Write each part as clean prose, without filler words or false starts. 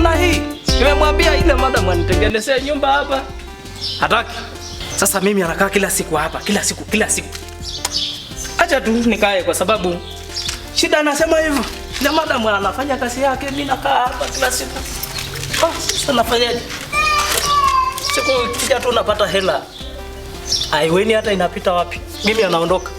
namna hii. Nimemwambia ile madam anitengenezee nyumba hapa. Hataki. Sasa mimi anakaa kila siku hapa, kila siku. Acha tu nikae kwa sababu shida anasema hivyo. Ile madam anafanya kazi yake, mimi nakaa hapa kila siku. Sasa nafanyaje? Siku kija tu napata hela. Aiweni hata inapita wapi? Mimi anaondoka.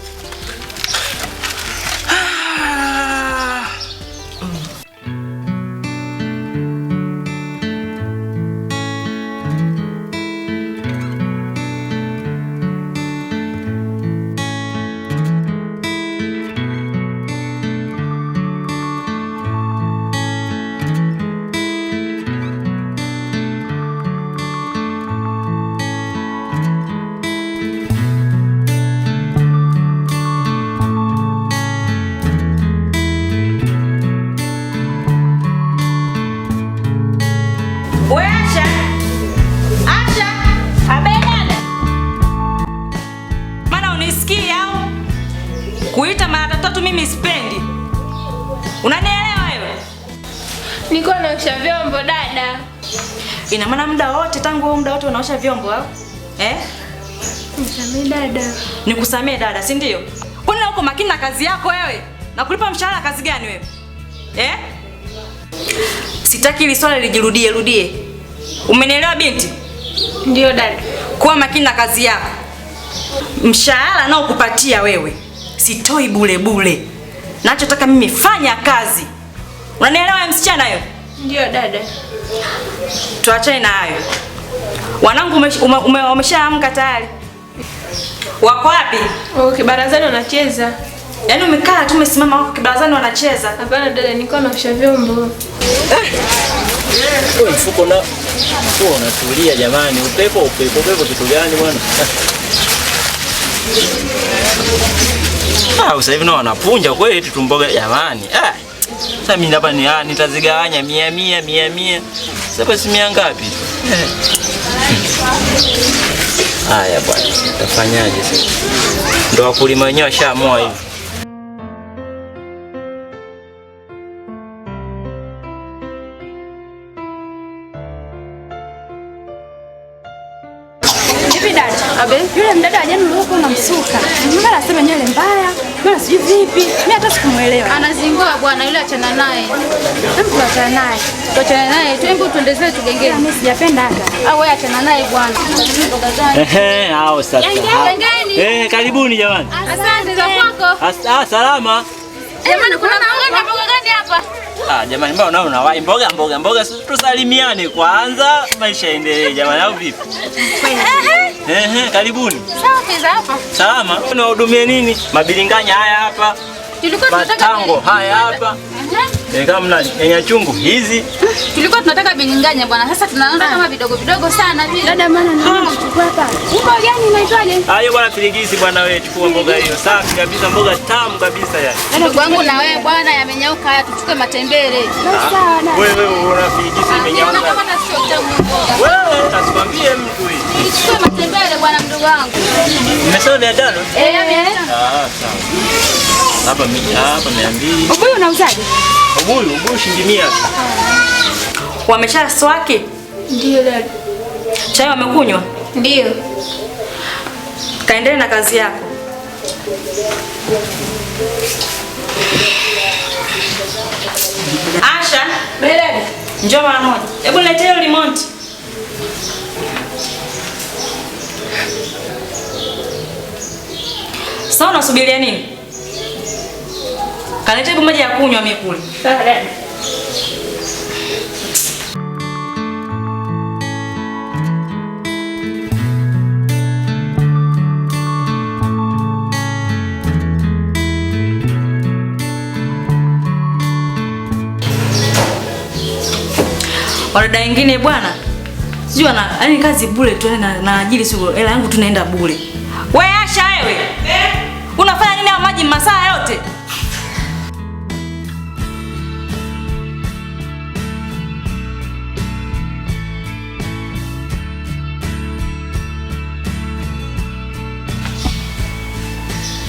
Kuita mara tatu mimi sipendi. Unanielewa wewe? Niko naosha vyombo dada. Ina maana muda wote tangu muda wote unaosha vyombo au? Nisamee dada. Nikusamee dada, si ndio? Kwani uko makini na kazi yako wewe? Na kulipa mshahara kazi gani wewe? Sitaki hili swala lijirudie. Umenielewa binti? Ndio dada. Kuwa makini na kazi yako. Mshahara nao kupatia wewe. Sitoi bure. Nachotaka mimi fanya kazi. Unanielewa msichana wewe? Ndio dada. Tuachane na hayo. Wanangu wameshaamka tayari. Wako wapi? Kibarazani wanacheza. Yaani umekaa tu umesimama wako kibarazani wanacheza? Hapana dada, niko naosha vyombo. Wewe mfuko na unatulia jamani. Upepo kitu gani bwana? Sasa hivi nao wanapunja kweli eti tumboga jamani. Sasa mimi hapa nitazigawanya 100. Sasa si 100 ngapi? Haya bwana, utafanyaje sasa? Ndio wakulima wenyewe washaamua hivi. Yule mdada ajani uliokuwa unamsuka. Mbona anasema nywele mbaya? Mbona sijui vipi? Mimi hata sikumuelewa. Anazingua bwana, yule achana naye. Hebu tuachane naye. Tuachane naye. Twende tuendezee tugengeni. Mimi sijapenda hata. Au wewe achana naye bwana. Hao sasa. Gengeni. Karibuni jamani. Asante za kwako. Salama. Jamani kuna mboga gani hapa? Jamani mbona unaona unawai mboga tusalimiane kwanza maisha endelee jamani au vipi? Karibuni. Sawa hapa. Salama. Unahudumia nini? Mabilinganya haya hapa. Tulikuwa tunataka matango haya hapa. Kama mna nyanya chungu hizi. Tulikuwa tunataka bilinganya bwana. Sasa tunaanza kama vidogo sana vile. Dada maana naona chukua hapa. Mboga gani inaitwaje? Hayo bwana pilingisi bwana wewe chukua mboga hiyo. Safi kabisa mboga tamu kabisa yani. Ndugu wangu na wewe bwana yamenyauka haya tuchukue matembele. Sawa na. Wewe una pilingisi imenyauka. Wewe utasimambie mtu hii. Tuchukue matembele bwana mdogo wangu. Umesema 500? Sawa. Hapa 200. Ubuyu unauzaje? Ubuyu shilingi 100. Wamesha swaki? Ndio dada. Chai wamekunywa? Ndio. Kaendelee na kazi yako. Asha, Dada. njoo mara moja. Hebu niletee remote. Sasa unasubiria nini? Kalete hebu maji ya kunywa mimi kule. Sawa dada. Wadada wengine bwana, sijui yaani kazi bure tu na ajili sio hela yangu tunaenda bure. Wewe Asha wewe. Unafanya nini maji masaa yote?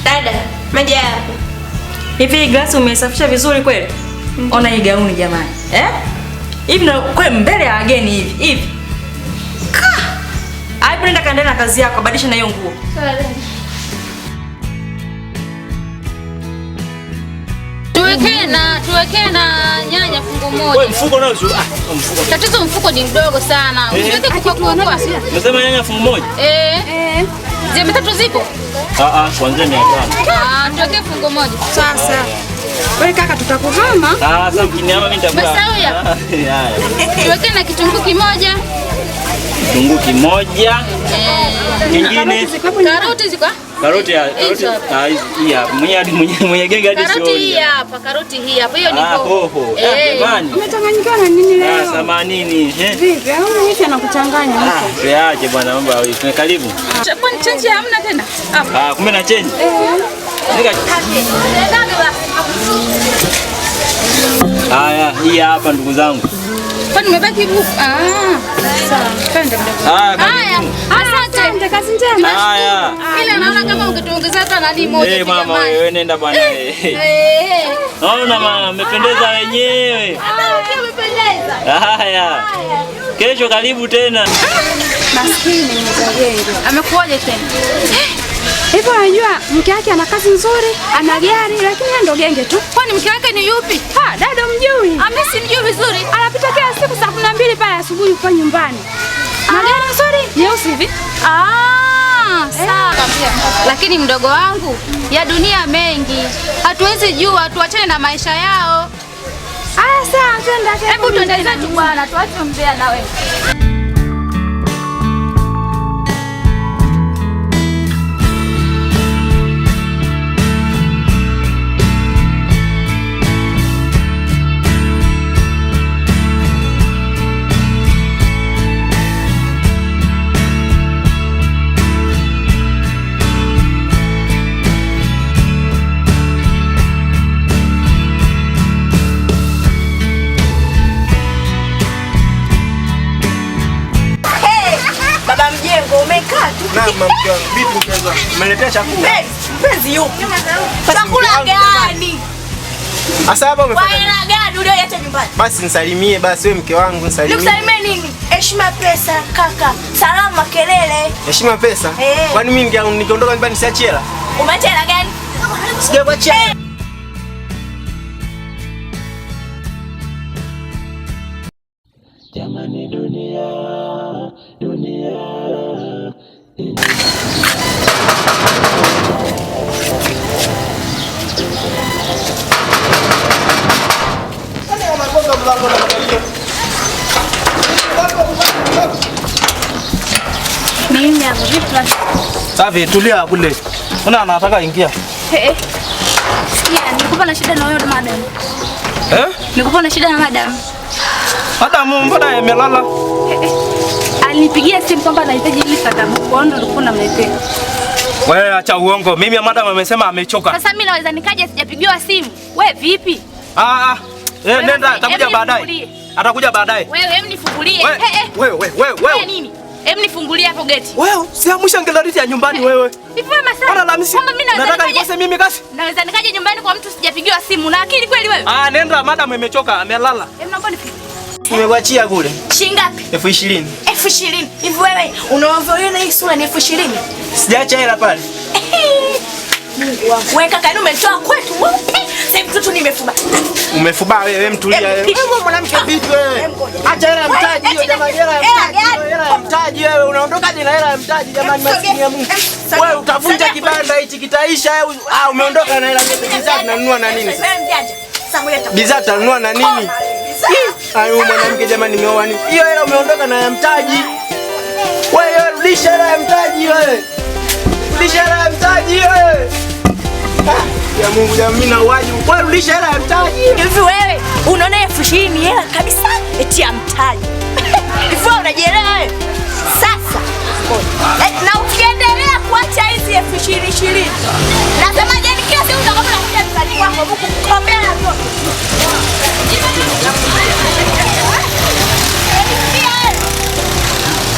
Dada, maji hapa. Hivi glasi umesafisha vizuri kweli? Ona hii gauni jamani. Hivi na kwa mbele ya wageni hivi. Ai, nenda kaendelea na kazi yako, badilisha na hiyo nguo. Tuweke na nyanya fungu moja. Wewe mfuko nao sio? Mfuko. Tatizo mfuko ni mdogo sana. Usiweke kupakua. Unasema nyanya fungu moja? Zile 3 zipo? Kwanza 500. Tuweke fungu moja. Sasa. Wewe kaka tutakuhama. Sasa mkiniama mimi nitakula. Haya. Tuweke na kitunguu kimoja. Kitunguu kimoja. Kingine. Karoti ziko? Karoti hii hapa. Mwenye genge hadi sio. Karoti hii hapa, karoti hii hapa. Hiyo ni hoho. Jamani. Umetanganyika na nini leo? Sasa nini? Vipi? Au mimi anakuchanganya huko? Tuache bwana mambo ya wewe. Karibu. Kwani change hamna tena? Hapa. Kumbe na change. Haya, hii hapa ndugu zangu. Kwani nimebaki buku? Sawa. Twende mdogo. Haya. Asante. Kazi njema. Haya. Ila naona kama ungetuongezea hata nani moja. Mama wewe nenda bwana. Naona mama umependeza wenyewe. Pia umependeza. Haya. Kesho karibu tena. Maskini mzalendo. Amekuaje tena? Hivyo unajua mke wake ana kazi nzuri, ana gari lakini yeye ndo genge tu. Kwani mke wake ni yupi? Dada mjui. Mimi simjui vizuri. Anapita kila siku saa 12 pale asubuhi kwa nyumbani. Na gari nzuri, nyeusi hivi. Sawa. Lakini mdogo wangu, ya dunia mengi. Hatuwezi jua, tuachane na maisha yao. Sawa, twende. Hebu tuendelee na bwana, tuache mbea na wewe. Naam, mke wangu. Vipi mpenzi wangu? Umeniletea chakula? Mpenzi yupi? Chakula gani? Asa hapa umefanya nini? Waina gani ulioacha nyumbani? Basi nisalimie basi wewe mke wangu nisalimie. Nikusalimie nini? Heshima pesa kaka. Salama kelele. Heshima pesa? Kwani mimi nikiondoka nyumbani siachie hela? Umeacha hela gani? Sijakuachia. Jamani dunia. Mimi hapo vipi? Safi, tulia kule. Mbona anataka ingia? Sikia, nikupa na shida na huyo madam. Nikupa na shida na madam. Madam mbona amelala? Alinipigia simu kwamba anahitaji ili katabu. Kwa ndo nilikuwa namletea. Wewe acha uongo. Mimi madam amesema amechoka. Sasa mimi naweza nikaje sijapigiwa simu? Wewe vipi? Nenda atakuja baadaye. Atakuja baadaye. Wewe nifungulie. Wewe nini? Nifungulie hapo geti. Wewe si amsha ngelariti ya nyumbani wewe. Hivi wewe masaa. Bora la misi. Nataka nikose mimi kasi. Naweza nikaje nyumbani kwa mtu sijapigiwa simu. Na akili kweli wewe? Nenda madam imechoka, amelala. Naomba nifungulie. Nimekuachia kule. Shilingi ngapi? 20,000. 20,000. Hivi wewe unaoviona hii sura ni 20,000? Sijaacha hela pale. Mungu wangu. Wewe kaka ni umetoa kwetu. Sasa mtoto nimefuba. Umefuba wewe mtulia wewe. Wewe mwanamke vipi wewe? Acha hela ya mtaji hiyo jamani, hela ya mtaji. Hela ya mtaji wewe unaondokaje na hela ya mtaji jamani, maskini ya Mungu. Wewe utavunja kibanda hichi kitaisha wewe. Umeondoka na hela yote, bidhaa tunanunua na nini? Bidhaa tunanunua na nini? Ayo mwanamke jamani, nimeoa nini? Hiyo hela umeondoka na ya mtaji. Wewe rudisha hela ya mtaji wewe. Rudisha hela ya mtaji wewe. Ya Mungu jamani, mimi na wajibu. Wewe rudisha hela ya mtaji. Hivi wewe unaona 20,000 ni hela kabisa eti ya mtaji. Hivi wewe unajielewa wewe? Sasa na ukiendelea kuacha hizi 20,000 nasema je, kila siku utakuwa unakuja mtaji wako huku kukombea hapo.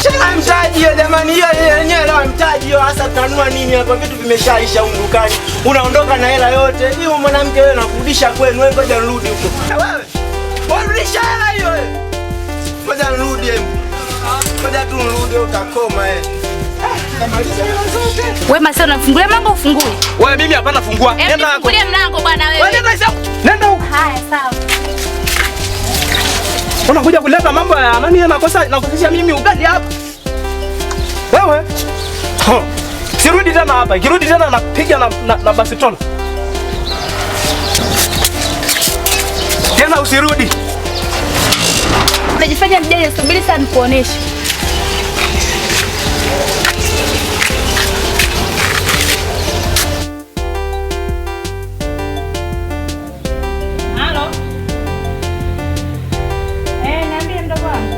Hela mtaji hiyo jamani, hiyo yenyewe hela mtaji hiyo. Hasa tunanunua nini hapa? Vitu vimeshaisha huko dukani. Unaondoka na hela yote. Hiyo mwanamke wewe nakurudisha kwenu. Wewe ngoja nirudi huko. Wewe. Warudisha hela hiyo wewe. tu nirudi utakoma Namaliza hela zote. Wewe Masai unafungulia mlango ufungui? Wewe mimi hapana fungua. Nenda huko. Fungulia mlango bwana wewe. Wewe nenda hizo. Nenda huko. Haya sawa. Unakuja kuleta mambo ya nani nakosesha mimi ugali hapa. Wewe. Sirudi tena hapa. Ikirudi tena napiga na basitona. Tena usirudi. Unajifanya mjanja, subiri sana nikuoneshe. Halo. Niambie mdogo wangu.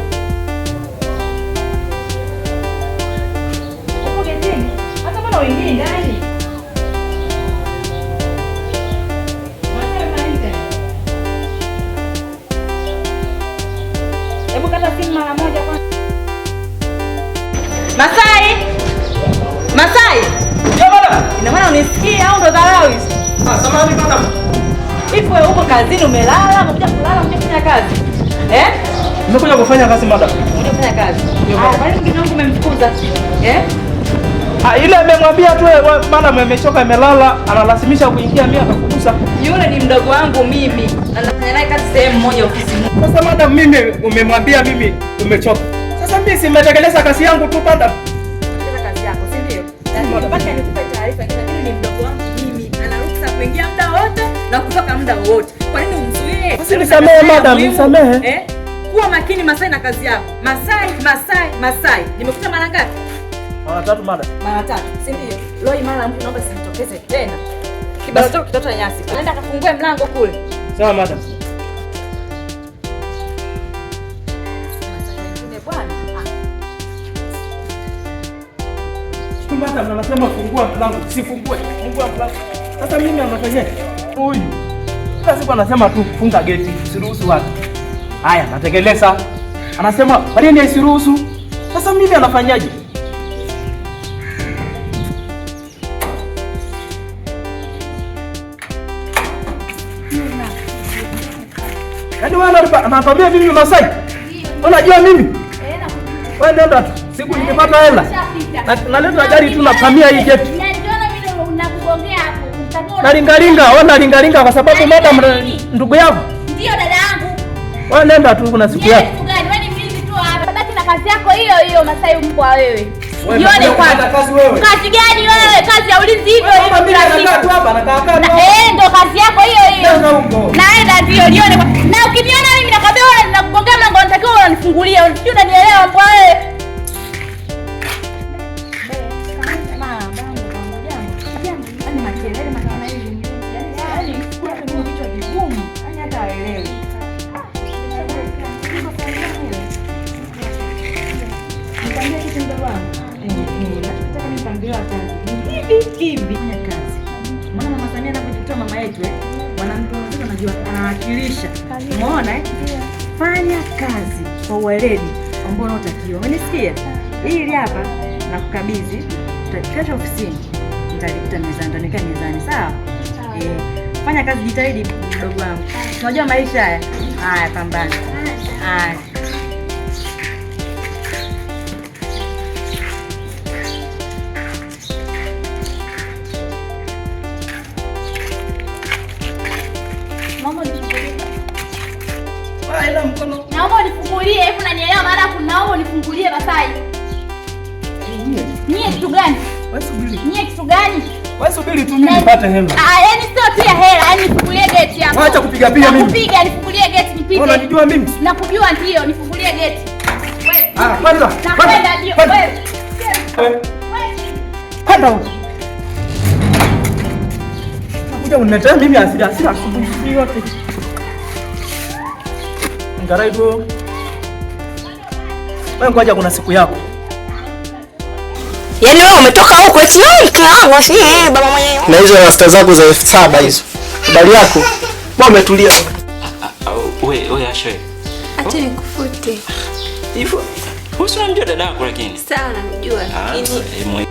Uko getini? Hata mbona uingie ndani? Hebu kata simu mara moja kwanza. Masai! Masai! Ndio bwana. Ina maana unisikia au ndo dharau hizo? Samahani madam. Hivi wewe uko kazini umelala, umekuja kulala, umekuja kufanya kazi? Nimekuja kufanya kazi madam. Umekuja kufanya kazi. Kwa nini mgeni wangu umemfukuza? Ile amemwambia tu madam amechoka amelala, analazimisha kuingia mimi akafukuza. Yule ni mdogo wangu mimi. Na nafanya naye kazi sehemu moja ofisini. Sasa madam mimi umemwambia mimi umechoka. Sasa mimi simetekeleza kazi yangu tu madam. Tekeleza kazi yako, si ndio? Na mpaka nikupe taarifa lakini ni mdogo wangu mimi. Ana ruhusa kuingia muda wote na kutoka muda wote. Kwa nini umzuie? Nisamehe madam, nisamehe. Kuwa makini Masai na kazi yako. Masai. Nimekuta mara ngapi? Mara 3 madam. Mara 3, si ndio? Leo mara mtu naomba sitokeze tena. Kibao chako kitota nyasi. Nenda kafungue mlango kule. Sawa madam. Madam anasema fungua mlango, sifungue. Fungua mlango. Sasa mimi anafanya huyu. Kila siku anasema tu funga geti, siruhusu watu. Haya, natekeleza. Anasema kwa nini asiruhusu? Sasa mimi anafanyaje? Yaani wewe anakwambia mimi Masai? Unajua mimi? Wewe nenda tu. Siku nikipata hela. Naleta gari tu napamia hii geti. Nalingalinga kwa sababu madam ndugu yangu. Ndio dada yangu. Wewe nenda tu kuna siku yako. Wewe ni mlinzi tu hapa. Baki na kazi yako hiyo Masai mbwa wewe. Jione kwanza. Kazi gani wewe? Kazi ya ulinzi hivyo hivyo kila siku. Ndio kazi yako hiyo. Naenda ndio nione. Na ukiniona mimi nakwambia wewe ninakugongea mlango unatakiwa unanifungulia. Unajua unanielewa mbwa wewe. Hivi fanya kazi. Maana Mama Samia anapojitoa mama yetu mwanamke mzima anajua anawakilisha. Umeona Fanya kazi kwa uweledi ambao unatakiwa. Umenisikia? Hili hapa nakukabidhi. Utakikata ofisini. Nitalikuta mezani, nitanika mezani, sawa? Fanya kazi, jitahidi mdogo wangu. Unajua maisha haya. Haya, pambana. Haya. Naomba unifungulie, hebu unanielewa maana naomba unifungulie Masai. Nyie kitu gani? Wewe subiri. Nyie kitu gani? Wewe subiri tu mimi nipate hela. Yaani sio tu ya hela, yaani nifungulie geti hapo. Acha kupiga mimi. Nakupiga, nifungulie geti nipite. Unanijua mimi? Nakujua ndio, nifungulie geti. Wewe. Kwenda. Nakwenda ndio. Wewe. Kwenda huko. Nakuja uniletea mimi hasira asubuhi yote. Ngaraido. Wewe ngoja kuna siku yako. Yaani wewe umetoka huko eti wangu si baba mwenyewe. Na hizo rasta zako za 7 hizo. Habari yako? Mbona umetulia? Wewe Asha. Acha nikufute. Hivyo. Wewe unamjua dadako lakini. Sawa namjua lakini